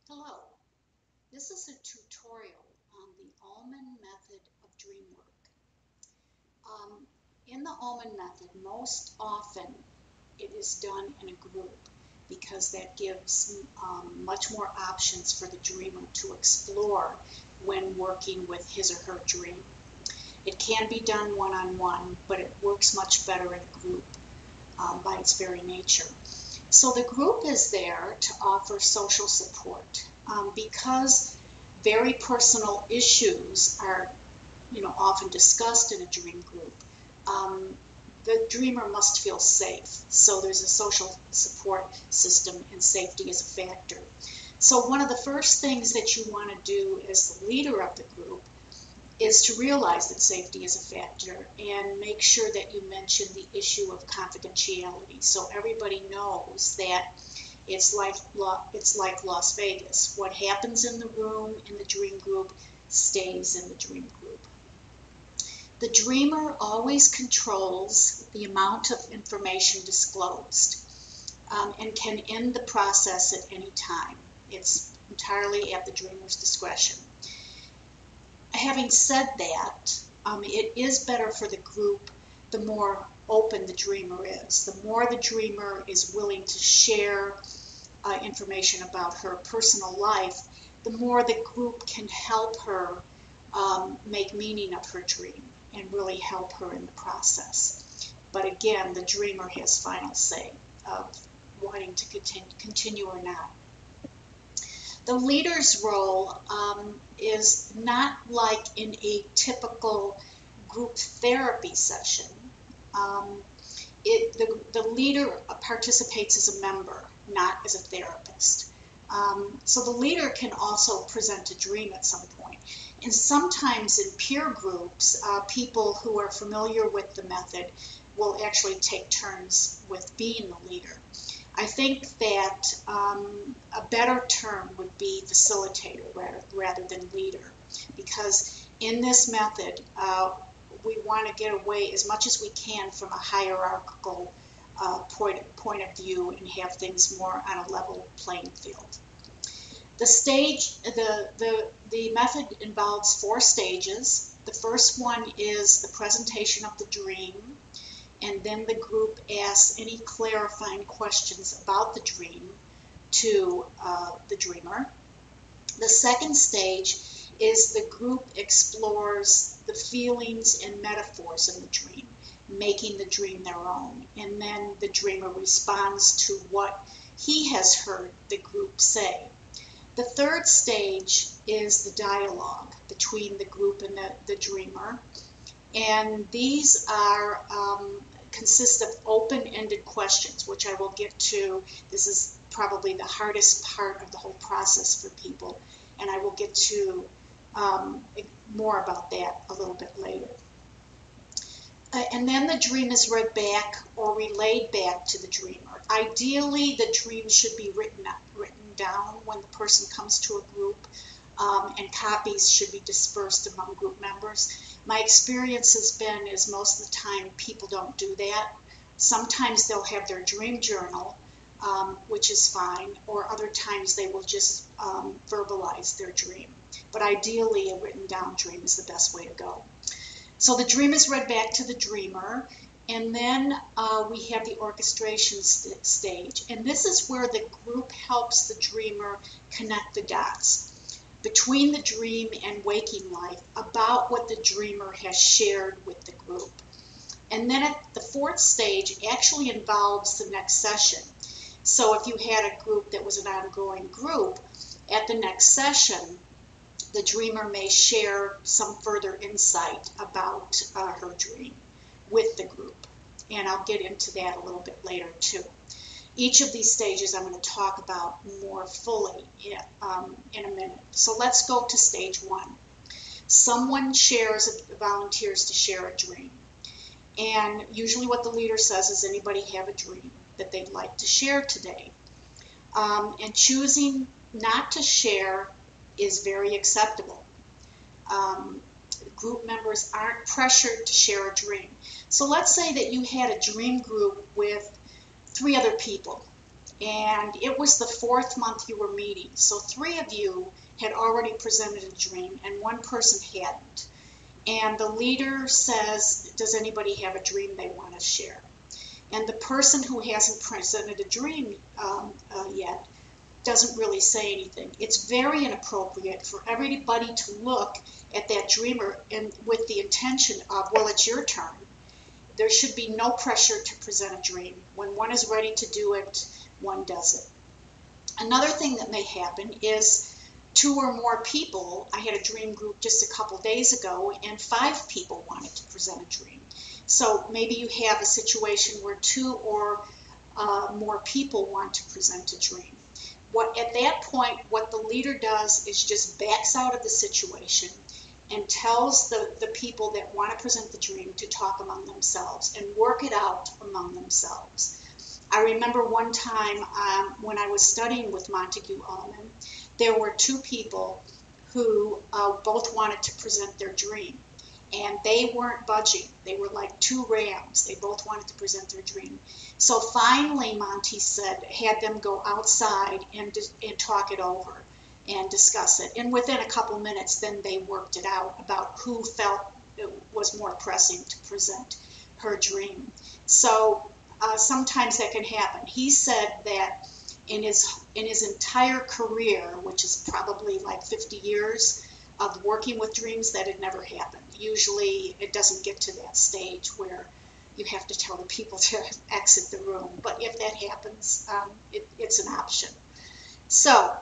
Hello, this is a tutorial on the Ullman Method of Dreamwork. In the Ullman Method, most often it is done in a group because that gives much more options for the dreamer to explore when working with his or her dream. It can be done one-on-one, but it works much better in a group by its very nature. So the group is there to offer social support because very personal issues are, often discussed in a dream group. The dreamer must feel safe, so there's a social support system, and safety is a factor. So one of the first things that you want to do as the leader of the group is to realize that safety is a factor and make sure that you mention the issue of confidentiality so everybody knows that it's like Las Vegas. What happens in the room in the dream group stays in the dream group. The dreamer always controls the amount of information disclosed and can end the process at any time. It's entirely at the dreamer's discretion. Having said that, it is better for the group the more open the dreamer is. The more the dreamer is willing to share information about her personal life, the more the group can help her make meaning of her dream and really help her in the process. But again, the dreamer has final say of wanting to continue or not. The leader's role is not like in a typical group therapy session. The leader participates as a member, not as a therapist. So the leader can also present a dream at some point. And sometimes in peer groups, people who are familiar with the method will actually take turns with being the leader. I think that a better term would be facilitator rather than leader, because in this method, we want to get away as much as we can from a hierarchical point of view and have things more on a level playing field. The method involves 4 stages. The first one is the presentation of the dream, and then the group asks any clarifying questions about the dream to the dreamer. The second stage is the group explores the feelings and metaphors in the dream, making the dream their own, and then the dreamer responds to what he has heard the group say. The third stage is the dialogue between the group and the dreamer, and these are consist of open-ended questions, which I will get to. This is probably the hardest part of the whole process for people, and I will get to more about that a little bit later. And then the dream is read back or relayed back to the dreamer. Ideally, the dream should be written down when the person comes to a group, and copies should be dispersed among group members. My experience has been is most of the time people don't do that. Sometimes they'll have their dream journal, which is fine, or other times they will just verbalize their dream. But ideally, a written down dream is the best way to go. So the dream is read back to the dreamer, and then we have the orchestration stage. And this is where the group helps the dreamer connect the dots between the dream and waking life about what the dreamer has shared with the group. And then at the 4th stage actually involves the next session. So if you had a group that was an ongoing group, at the next session, the dreamer may share some further insight about her dream with the group. And I'll get into that a little bit later too. Each of these stages I'm going to talk about more fully in a minute. So let's go to stage 1. Someone volunteers to share a dream. And usually what the leader says is, anybody have a dream that they'd like to share today? And choosing not to share is very acceptable. Group members aren't pressured to share a dream. So let's say that you had a dream group with 3 other people, And it was the 4th month you were meeting. So 3 of you had already presented a dream and 1 person hadn't. And the leader says, does anybody have a dream they want to share? And the person who hasn't presented a dream yet doesn't really say anything. It's very inappropriate for everybody to look at that dreamer and with the intention of, well, it's your turn. There should be no pressure to present a dream. When one is ready to do it, one does it. Another thing that may happen is 2 or more people. I had a dream group just a couple days ago, and 5 people wanted to present a dream. So maybe you have a situation where 2 or more people want to present a dream. At that point, what the leader does is just backs out of the situation and tells the people that want to present the dream to talk among themselves and work it out among themselves. I remember one time when I was studying with Montague Ullman, there were 2 people who both wanted to present their dream. And they weren't budging. They were like 2 rams. They both wanted to present their dream. So finally, Monty had them go outside and talk it over and discuss it. And within a couple minutes, then they worked it out about who felt it was more pressing to present her dream. So sometimes that can happen. He said that in his entire career, which is probably like 50 years of working with dreams, that had never happened. Usually it doesn't get to that stage where you have to tell the people to exit the room. But if that happens, it's an option. So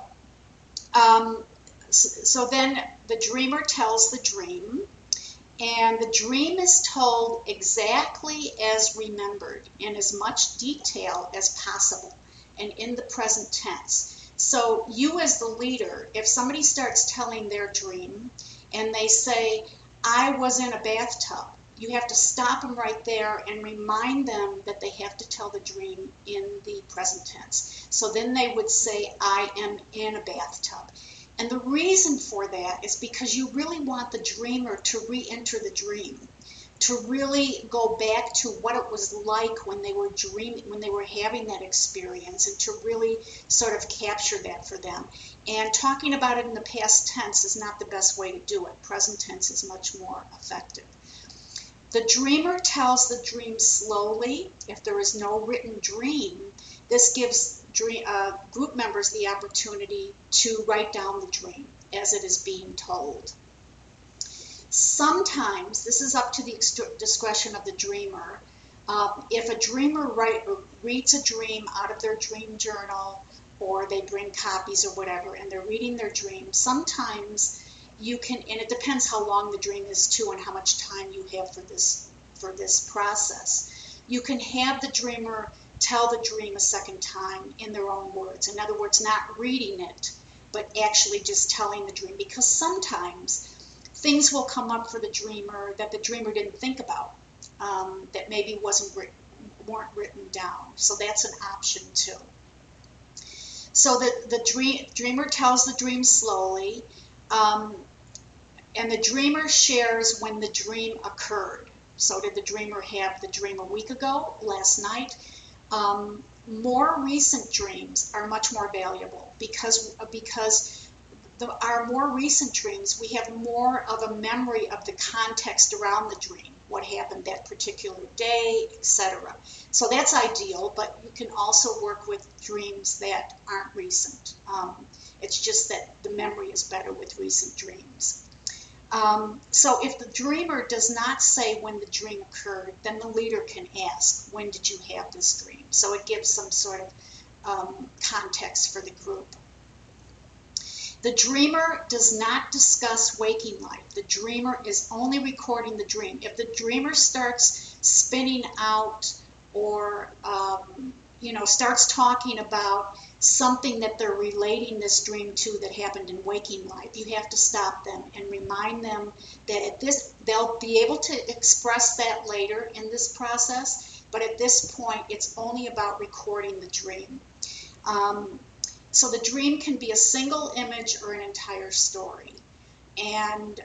then the dreamer tells the dream, and the dream is told exactly as remembered in as much detail as possible and in the present tense. So you as the leader, if somebody starts telling their dream and they say, I was in a bathtub, you have to stop them right there and remind them that they have to tell the dream in the present tense. So then they would say, I am in a bathtub. And the reason for that is because you really want the dreamer to re-enter the dream, to really go back to what it was like when they were dreaming, when they were having that experience, and to really sort of capture that for them. And talking about it in the past tense is not the best way to do it. Present tense is much more effective. The dreamer tells the dream slowly. If there is no written dream, this gives group members the opportunity to write down the dream as it is being told. Sometimes, this is up to the discretion of the dreamer, if a dreamer reads a dream out of their dream journal, or they bring copies or whatever, and they're reading their dream, sometimes you can, and it depends how long the dream is too and how much time you have for this process, you can have the dreamer tell the dream a second time in their own words. In other words, not reading it, but actually just telling the dream, because sometimes things will come up for the dreamer that the dreamer didn't think about, that maybe weren't written down. So that's an option too. So the dreamer tells the dream slowly, and the dreamer shares when the dream occurred. So did the dreamer have the dream a week ago, last night? More recent dreams are much more valuable because our more recent dreams, we have more of a memory of the context around the dream, what happened that particular day, etc. So that's ideal, but you can also work with dreams that aren't recent. It's just that the memory is better with recent dreams. So if the dreamer does not say when the dream occurred, then the leader can ask, when did you have this dream? So it gives some sort of context for the group. The dreamer does not discuss waking life. The dreamer is only recording the dream. If the dreamer starts spinning out or starts talking about something that they're relating this dream to that happened in waking life, you have to stop them and remind them that they'll be able to express that later in this process, but at this point it's only about recording the dream. So the dream can be a single image or an entire story, and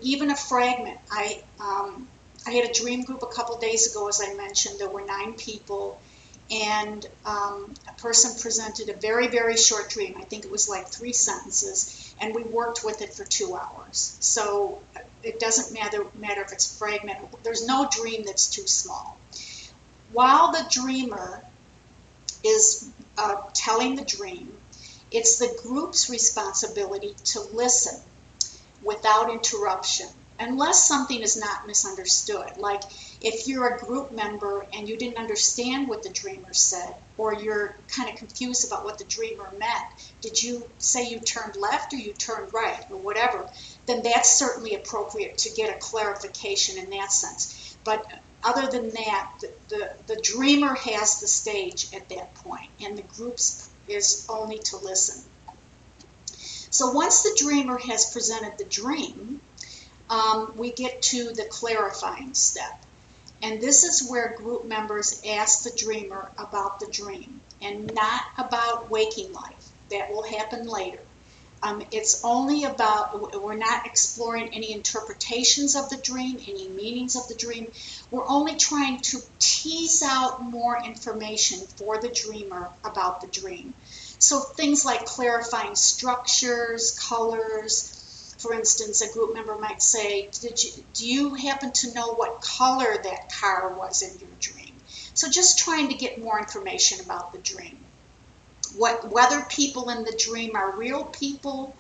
even a fragment. I had a dream group a couple days ago, as I mentioned. There were 9 people, and a person presented a very, very short dream. I think it was like 3 sentences, and we worked with it for 2 hours. So it doesn't matter if it's fragmented. There's no dream that's too small. While the dreamer is telling the dream, it's the group's responsibility to listen without interruption, unless something is not misunderstood. Like if you're a group member and you didn't understand what the dreamer said, or you're kind of confused about what the dreamer meant, did you say you turned left or you turned right or whatever, then that's certainly appropriate to get a clarification in that sense. But other than that, the dreamer has the stage at that point, and the group's is only to listen. So once the dreamer has presented the dream, we get to the clarifying step. And this is where group members ask the dreamer about the dream and not about waking life. That will happen later. It's only about, we're not exploring any interpretations of the dream, any meanings of the dream. We're only trying to tease out more information for the dreamer about the dream. So things like clarifying structures, colors. For instance, a group member might say, do you happen to know what color that car was in your dream? So just trying to get more information about the dream. Whether people in the dream are real people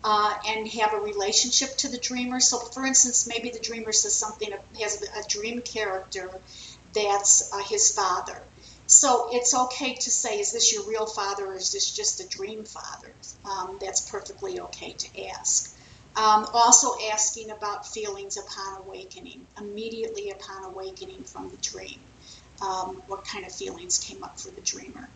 and have a relationship to the dreamer. So for instance, maybe the dreamer says something, has a dream character that's his father. So it's okay to say, is this your real father or is this just a dream father? That's perfectly okay to ask. Also asking about feelings upon awakening, immediately upon awakening from the dream. What kind of feelings came up for the dreamer?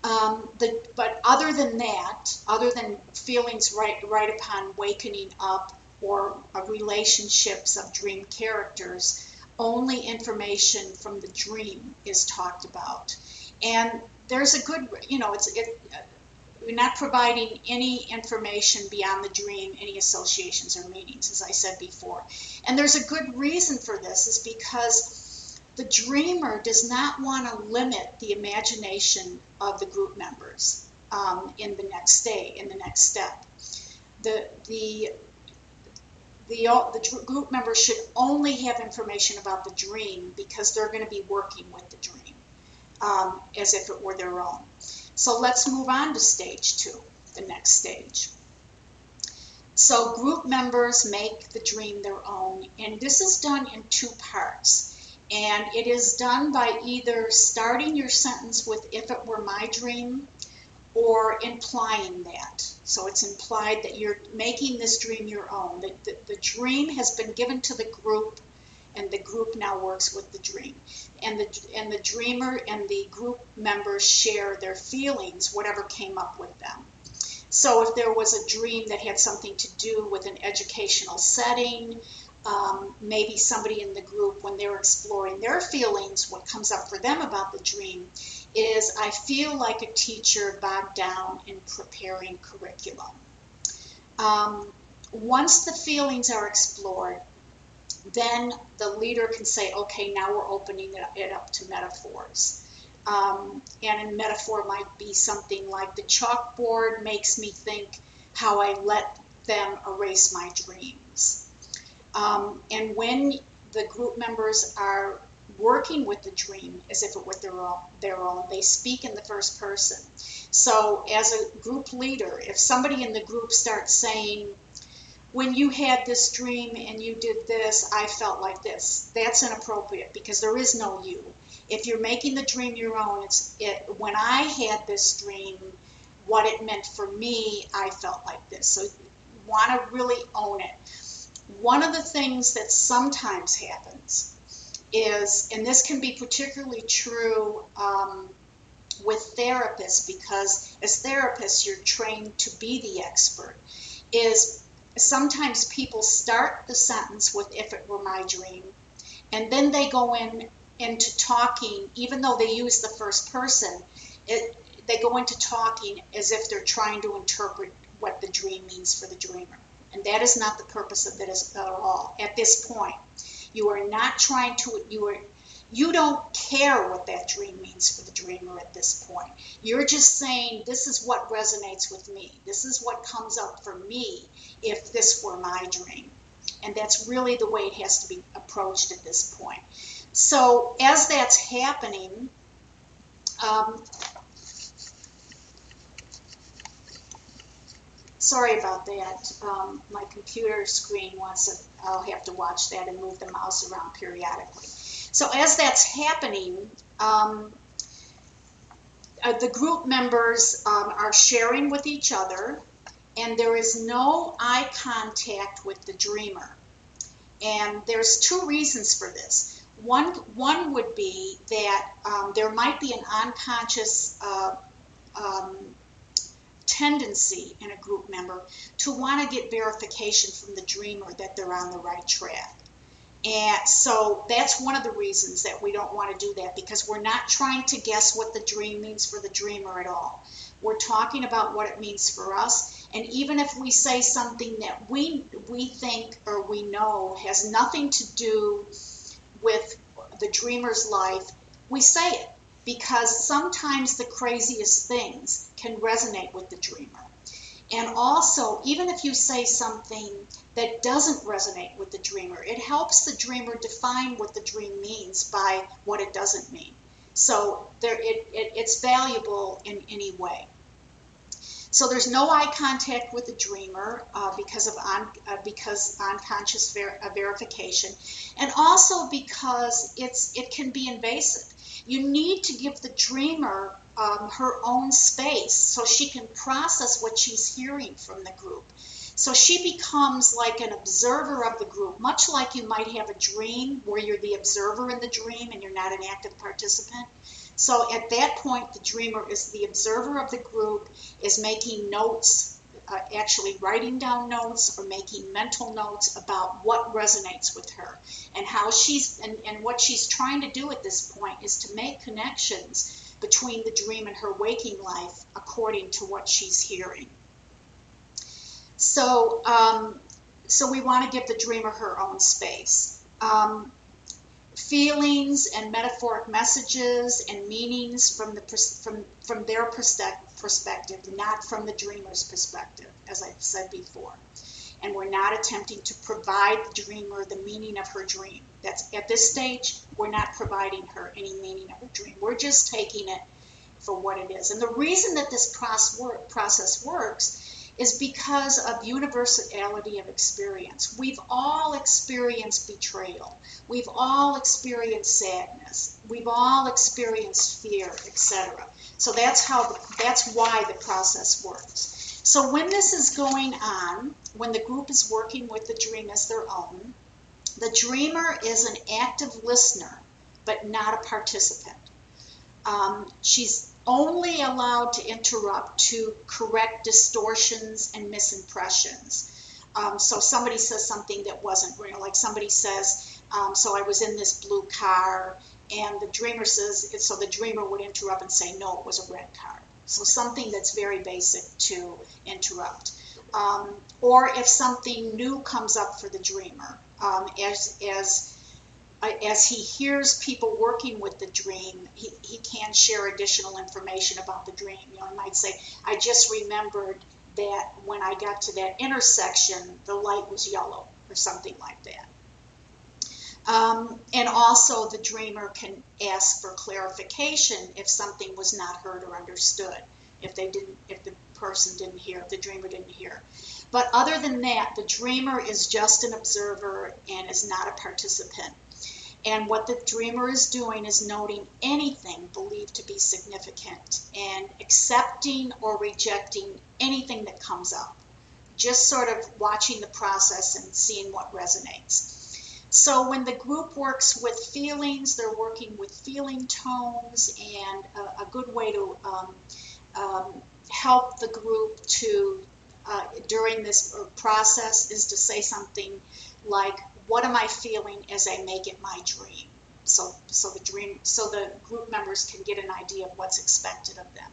But other than that, other than feelings right upon wakening up or relationships of dream characters, only information from the dream is talked about. And there's a good, we're not providing any information beyond the dream, any associations or meanings, as I said before. And there's a good reason for this, is because the dreamer does not want to limit the imagination of the group members in the next step. The group members should only have information about the dream because they're going to be working with the dream as if it were their own. So let's move on to stage 2, the next stage. So group members make the dream their own, and this is done in 2 parts. And it is done by either starting your sentence with "if it were my dream" or implying that. So it's implied that you're making this dream your own. The dream has been given to the group, and the group now works with the dream. And the dreamer and the group members share their feelings, whatever came up with them. So if there was a dream that had something to do with an educational setting, maybe somebody in the group, when they're exploring their feelings, what comes up for them about the dream is, I feel like a teacher bogged down in preparing curriculum. Once the feelings are explored, then the leader can say, okay, now we're opening it up to metaphors. And a metaphor might be something like, the chalkboard makes me think how I let them erase my dreams. And when the group members are working with the dream as if it were their own, they speak in the first person. So as a group leader, if somebody in the group starts saying, when you had this dream and you did this, I felt like this, that's inappropriate because there is no you. If you're making the dream your own, when I had this dream, what it meant for me, I felt like this. So you want to really own it. One of the things that sometimes happens is, and this can be particularly true with therapists, because as therapists you're trained to be the expert, is sometimes people start the sentence with "if it were my dream," and then they go into talking, even though they use the first person, they go into talking as if they're trying to interpret what the dream means for the dreamer. And that is not the purpose of this at all. At this point, you are not trying to, You don't care what that dream means for the dreamer at this point. You're just saying, this is what resonates with me. This is what comes up for me if this were my dream. And that's really the way it has to be approached at this point. So as that's happening, sorry about that. My computer screen wants to, I'll have to watch that and move the mouse around periodically. So as that's happening, the group members are sharing with each other, and there is no eye contact with the dreamer. And there's two reasons for this. One would be that there might be an unconscious tendency in a group member to want to get verification from the dreamer that they're on the right track. And so that's one of the reasons that we don't want to do that, because we're not trying to guess what the dream means for the dreamer at all. We're talking about what it means for us. And even if we say something that we think or we know has nothing to do with the dreamer's life, we say it, because sometimes the craziest things can resonate with the dreamer. And also, even if you say something that doesn't resonate with the dreamer, it helps the dreamer define what the dream means by what it doesn't mean. So it's valuable in any way. So there's no eye contact with the dreamer because unconscious verification, and also because it can be invasive. You need to give the dreamer her own space so she can process what she's hearing from the group. So she becomes like an observer of the group, much like you might have a dream where you're the observer in the dream and you're not an active participant. So at that point, the dreamer is the observer of the group, is making notes, actually writing down notes or making mental notes about what resonates with her, and how and what she's trying to do at this point is to make connections between the dream and her waking life according to what she's hearing. So, so we want to give the dreamer her own space. Feelings and metaphoric messages and meanings from their perspective, not from the dreamer's perspective, as I've said before. And we're not attempting to provide the dreamer the meaning of her dream. That's at this stage, we're not providing her any meaning of her dream. We're just taking it for what it is. And the reason that this process works is because of universality of experience. We've all experienced betrayal. We've all experienced sadness. We've all experienced fear, etc. So that's why the process works. So when this is going on, when the group is working with the dream as their own, the dreamer is an active listener, but not a participant. She's only allowed to interrupt to correct distortions and misimpressions. So somebody says something that wasn't real, like somebody says, so I was in this blue car, and the dreamer says, so the dreamer would interrupt and say, no, it was a red car. So something that's very basic to interrupt. Or if something new comes up for the dreamer, as he hears people working with the dream, he can share additional information about the dream. You know, he might say, I just remembered that when I got to that intersection, the light was yellow, or something like that. And also the dreamer can ask for clarification if something was not heard or understood, if the person didn't hear, if the dreamer didn't hear. But other than that, the dreamer is just an observer and is not a participant. And what the dreamer is doing is noting anything believed to be significant and accepting or rejecting anything that comes up. Just sort of watching the process and seeing what resonates. So when the group works with feelings, they're working with feeling tones, and a good way to help the group to during this process is to say something like, what am I feeling as I make it my dream? So the group members can get an idea of what's expected of them.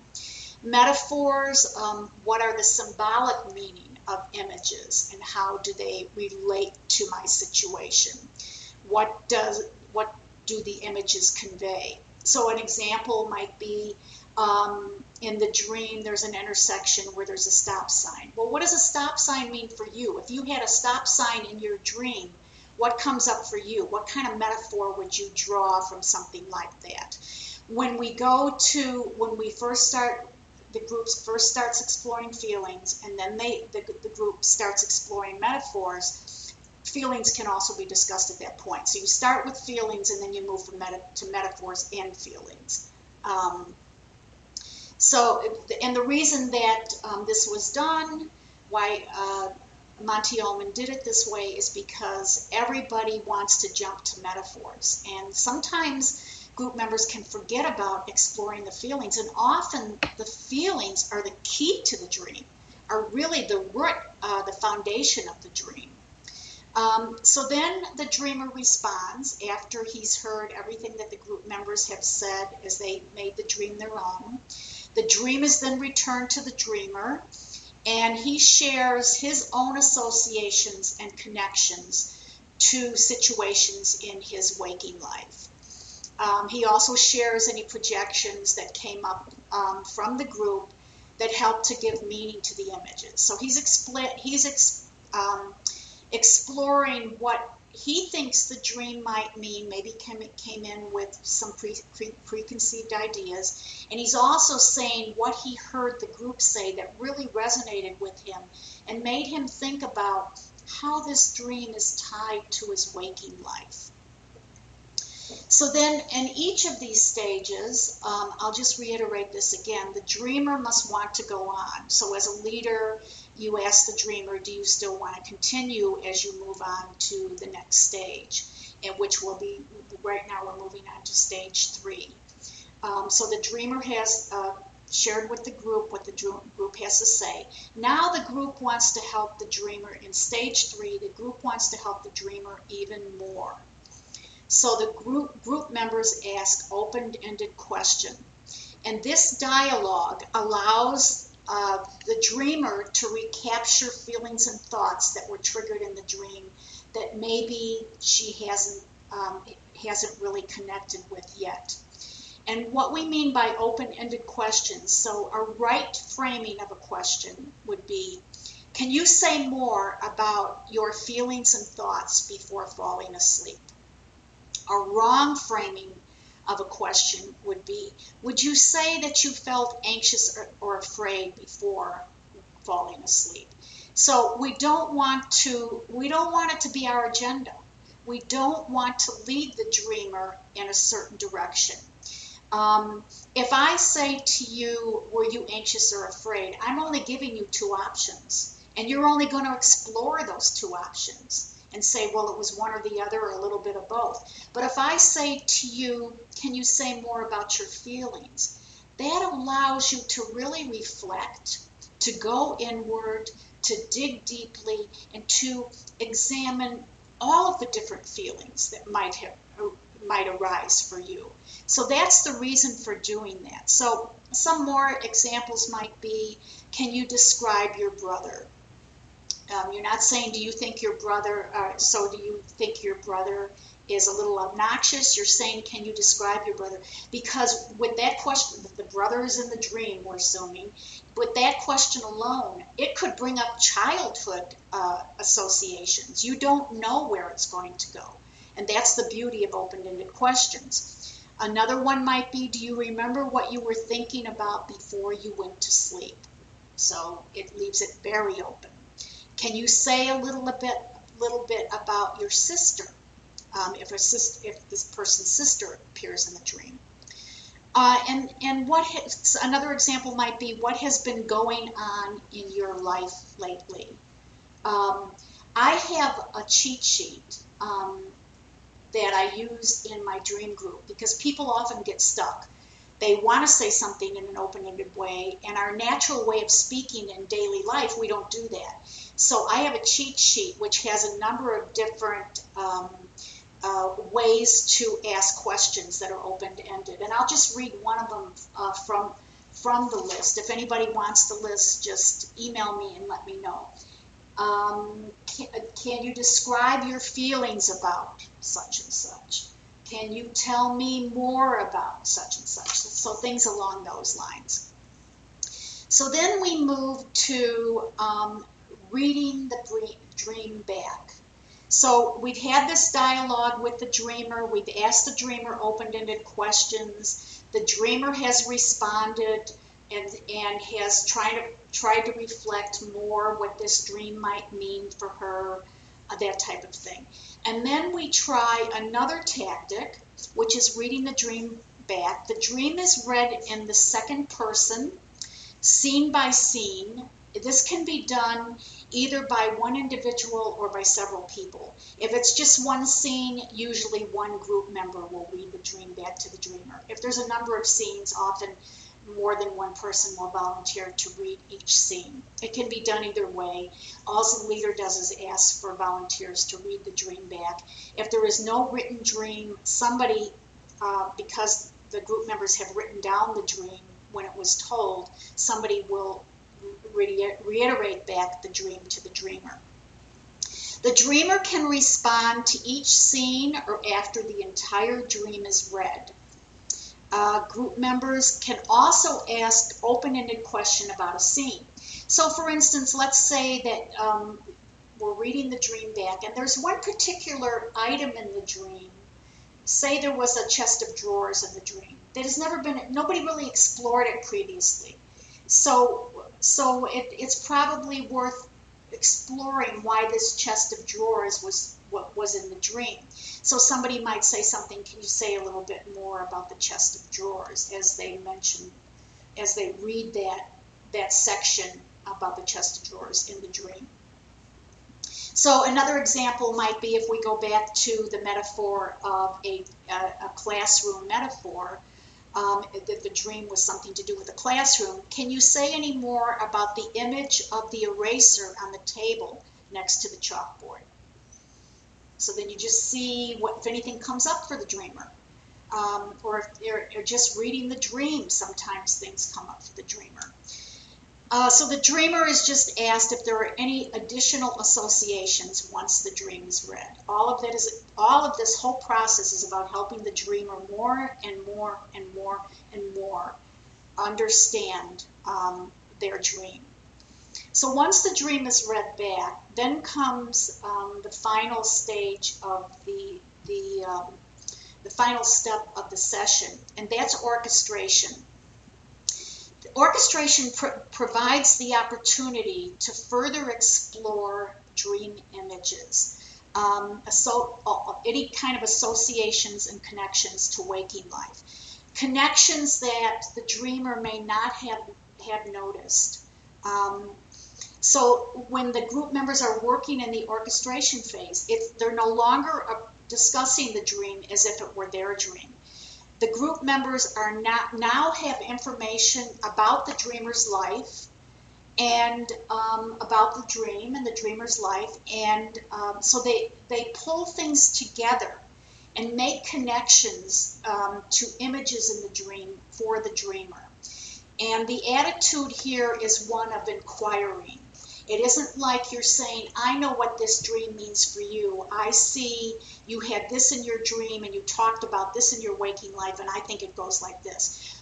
Metaphors, what are the symbolic meaning of images and how do they relate to my situation? What do the images convey? So an example might be in the dream, there's an intersection where there's a stop sign. Well, what does a stop sign mean for you? If you had a stop sign in your dream, what comes up for you? What kind of metaphor would you draw from something like that? When we first start, the group first starts exploring feelings, and then the group starts exploring metaphors. Feelings can also be discussed at that point. So you start with feelings, and then you move from to metaphors and feelings. And the reason that this was done, why Monty Ullman did it this way, is because everybody wants to jump to metaphors. And sometimes group members can forget about exploring the feelings. And often the feelings are the key to the dream, are really the root, the foundation of the dream. So then the dreamer responds after he's heard everything that the group members have said as they made the dream their own. The dream is then returned to the dreamer, and he shares his own associations and connections to situations in his waking life. He also shares any projections that came up from the group that helped to give meaning to the images. So he's exploring what he thinks the dream might mean, maybe came in with some preconceived ideas, and he's also saying what he heard the group say that really resonated with him and made him think about how this dream is tied to his waking life. So then in each of these stages, I'll just reiterate this again, the dreamer must want to go on. So as a leader, you ask the dreamer, do you still want to continue as you move on to the next stage, and which will be, right now we're moving on to stage 3. So the dreamer has shared with the group what the group has to say. Now the group wants to help the dreamer in stage 3. The group wants to help the dreamer even more. So the group members ask open-ended questions. And this dialogue allows the dreamer to recapture feelings and thoughts that were triggered in the dream that maybe she hasn't really connected with yet. And what we mean by open-ended questions, so a right framing of a question would be, can you say more about your feelings and thoughts before falling asleep? A wrong framing of a question would be, would you say that you felt anxious or afraid before falling asleep? So we don't want it to be our agenda. We don't want to lead the dreamer in a certain direction. If I say to you, were you anxious or afraid, I'm only giving you 2 options, and you're only going to explore those 2 options and say, well, it was one or the other or a little bit of both. But if I say to you, can you say more about your feelings? That allows you to really reflect, to go inward, to dig deeply, and to examine all of the different feelings that might arise for you. So that's the reason for doing that. So some more examples might be, can you describe your brother? You're not saying, do you think your brother is a little obnoxious? You're saying, can you describe your brother? Because with that question, the brother is in the dream, we're assuming, with that question alone, it could bring up childhood associations. You don't know where it's going to go. And that's the beauty of open-ended questions. Another one might be, do you remember what you were thinking about before you went to sleep? So it leaves it very open. Can you say a little bit about your sister, if this person's sister appears in the dream? And another example might be, what has been going on in your life lately? I have a cheat sheet that I use in my dream group because people often get stuck. They want to say something in an open-ended way, and our natural way of speaking in daily life, we don't do that. So I have a cheat sheet which has a number of different ways to ask questions that are open-ended. And I'll just read one of them from the list. If anybody wants the list, just email me and let me know. Can you describe your feelings about such and such? Can you tell me more about such and such? So things along those lines. So then we move to reading the dream back. So we've had this dialogue with the dreamer. We've asked the dreamer open-ended questions. The dreamer has responded and has tried to reflect more what this dream might mean for her, that type of thing. And then we try another tactic, which is reading the dream back. The dream is read in the second person, scene by scene. This can be done either by one individual or by several people. If it's just one scene, usually one group member will read the dream back to the dreamer. If there's a number of scenes, often more than one person will volunteer to read each scene. It can be done either way. All the leader does is ask for volunteers to read the dream back. If there is no written dream, somebody, because the group members have written down the dream when it was told, somebody will reiterate back the dream to the dreamer. The dreamer can respond to each scene or after the entire dream is read. Group members can also ask open-ended question about a scene. So for instance, let's say that we're reading the dream back and there's one particular item in the dream. Say there was a chest of drawers in the dream that has never been, nobody really explored it previously. So it's probably worth exploring why this chest of drawers was what was in the dream. So somebody might say something, can you say a little bit more about the chest of drawers, as they mention, as they read that section about the chest of drawers in the dream. So another example might be if we go back to the metaphor of a classroom metaphor, that the dream was something to do with the classroom. Can you say any more about the image of the eraser on the table next to the chalkboard? So then you just see if anything comes up for the dreamer. Or if they're just reading the dream, sometimes things come up for the dreamer. So the dreamer is just asked if there are any additional associations once the dream is read. All of this whole process is about helping the dreamer more and more and more and more understand their dream. So once the dream is read back, then comes the final stage of the final step of the session, and that's orchestration. Orchestration provides the opportunity to further explore dream images, any kind of associations and connections to waking life, connections that the dreamer may not have noticed. So when the group members are working in the orchestration phase, they're no longer discussing the dream as if it were their dream. The group members are now have information about the dreamer's life and about the dream and the dreamer's life, and so they pull things together and make connections to images in the dream for the dreamer. And the attitude here is one of inquiring. It isn't like you're saying, I know what this dream means for you. I see you had this in your dream and you talked about this in your waking life, and I think it goes like this.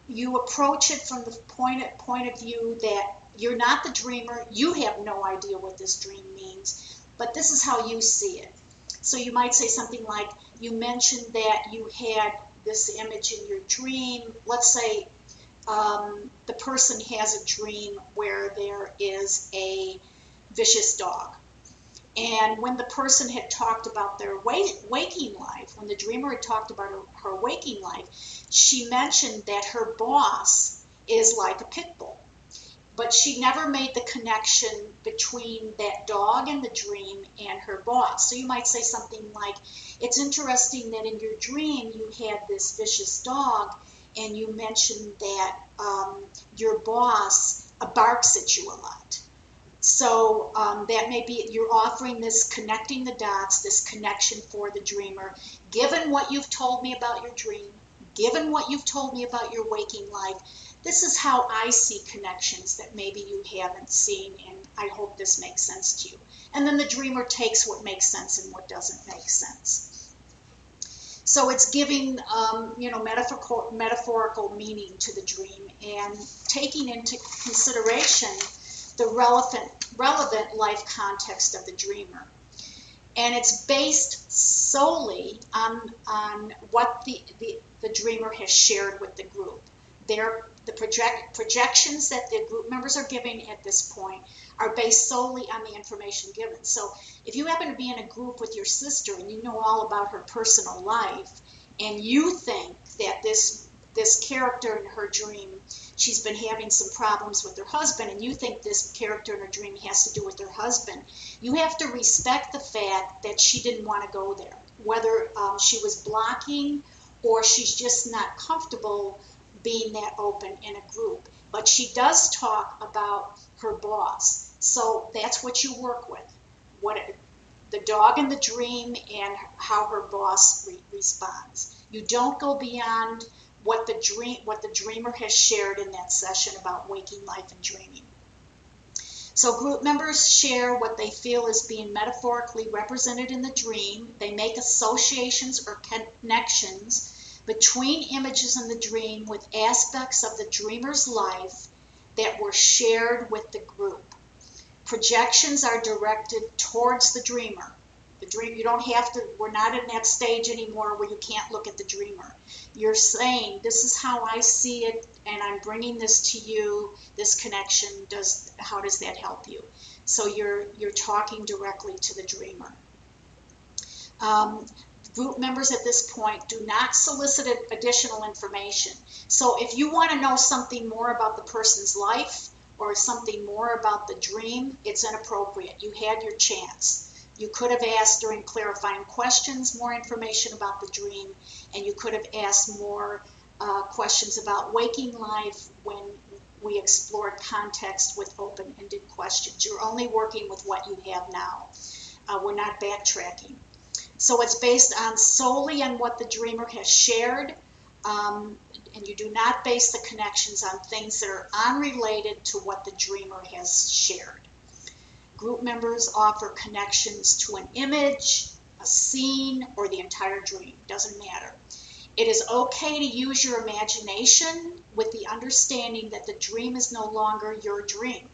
You approach it from the point of view that you're not the dreamer. You have no idea what this dream means, but this is how you see it. So you might say something like, you mentioned that you had this image in your dream. Let's say the person has a dream where there is a vicious dog. And when the person had talked about their waking life, when the dreamer had talked about her waking life, she mentioned that her boss is like a pit bull. But she never made the connection between that dog in the dream and her boss. So you might say something like, it's interesting that in your dream you had this vicious dog, and you mentioned that your boss barks at you a lot. So that may be, you're offering this, connecting the dots, this connection for the dreamer. Given what you've told me about your dream, given what you've told me about your waking life, this is how I see connections that maybe you haven't seen, and I hope this makes sense to you. And then the dreamer takes what makes sense and what doesn't make sense. So it's giving, metaphorical meaning to the dream and taking into consideration the relevant life context of the dreamer. And it's based solely on what the dreamer has shared with the group. The projections that the group members are giving at this point are based solely on the information given. So if you happen to be in a group with your sister and you know all about her personal life, and you think that this character in her dream, she's been having some problems with her husband, and you think this character in her dream has to do with her husband, you have to respect the fact that she didn't want to go there, whether she was blocking or she's just not comfortable being that open in a group. But she does talk about her boss, so that's what you work with, the dog in the dream and how her boss responds. You don't go beyond what the dreamer has shared in that session about waking life and dreaming. So group members share what they feel is being metaphorically represented in the dream. They make associations or connections between images in the dream with aspects of the dreamer's life that were shared with the group. Projections are directed towards the dreamer. The dream, you don't have to, we're not in that stage anymore where you can't look at the dreamer. You're saying, this is how I see it, and I'm bringing this to you, this connection, how does that help you? So you're talking directly to the dreamer. Group members at this point do not solicit additional information. So if you want to know something more about the person's life or something more about the dream, it's inappropriate. You had your chance. You could have asked during clarifying questions more information about the dream, and you could have asked more questions about waking life when we explored context with open-ended questions. You're only working with what you have now. We're not backtracking. So it's based solely on what the dreamer has shared, and you do not base the connections on things that are unrelated to what the dreamer has shared. Group members offer connections to an image, a scene, or the entire dream. Doesn't matter. It is okay to use your imagination with the understanding that the dream is no longer your dream.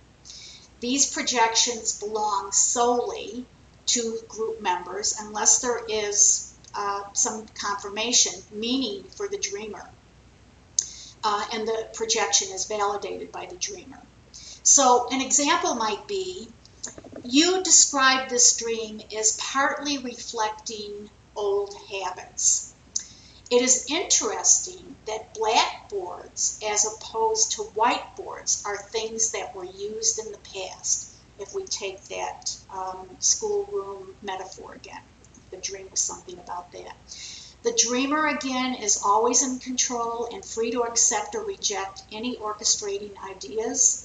These projections belong solely to group members unless there is some confirmation, meaning for the dreamer, and the projection is validated by the dreamer. So an example might be, you describe this dream as partly reflecting old habits. It is interesting that blackboards, as opposed to whiteboards, are things that were used in the past. If we take that schoolroom metaphor again, the dream was something about that. The dreamer, again, is always in control and free to accept or reject any orchestrating ideas.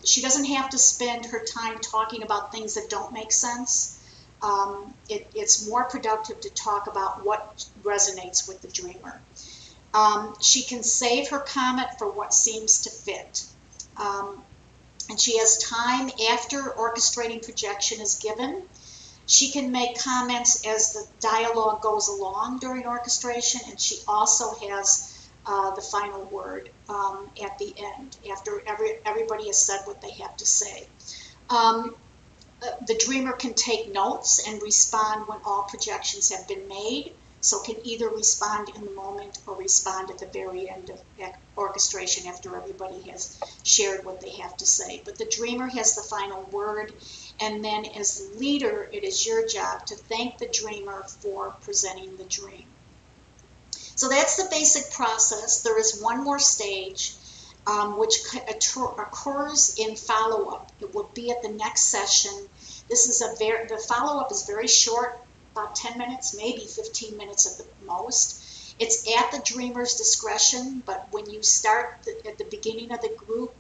She doesn't have to spend her time talking about things that don't make sense. It's more productive to talk about what resonates with the dreamer. She can save her comment for what seems to fit. And she has time after orchestrating projection is given. She can make comments as the dialogue goes along during orchestration, and she also has the final word at the end, after everybody has said what they have to say. The dreamer can take notes and respond when all projections have been made, so can either respond in the moment or respond at the very end of orchestration after everybody has shared what they have to say. But the dreamer has the final word, and then as the leader, it is your job to thank the dreamer for presenting the dream. So that's the basic process. There is one more stage, which occurs in follow-up. It will be at the next session. The follow-up is very short, about 10 minutes, maybe 15 minutes at the most. It's at the dreamer's discretion, but when you start at the beginning of the group,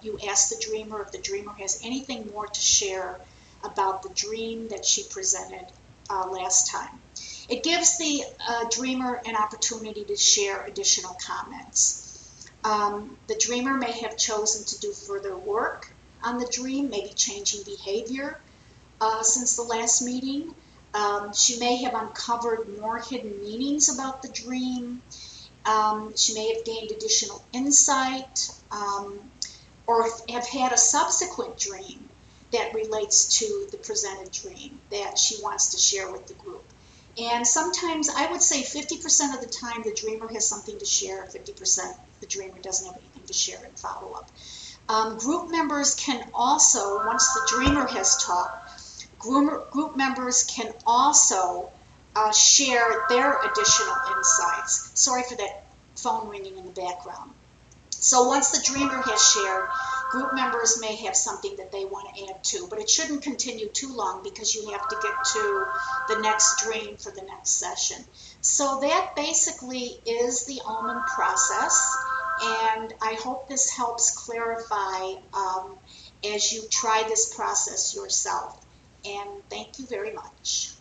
you ask the dreamer if the dreamer has anything more to share about the dream that she presented last time. It gives the dreamer an opportunity to share additional comments. The dreamer may have chosen to do further work on the dream, maybe changing behavior since the last meeting. She may have uncovered more hidden meanings about the dream. She may have gained additional insight, or have had a subsequent dream that relates to the presented dream that she wants to share with the group. And sometimes, I would say 50% of the time, the dreamer has something to share, 50% the dreamer doesn't have anything to share in follow-up. Group members can also, once the dreamer has talked, group members can also share their additional insights. Sorry for that phone ringing in the background. So once the dreamer has shared, group members may have something that they want to add to, but it shouldn't continue too long because you have to get to the next dream for the next session. So that basically is the Ullman process, and I hope this helps clarify as you try this process yourself. And thank you very much.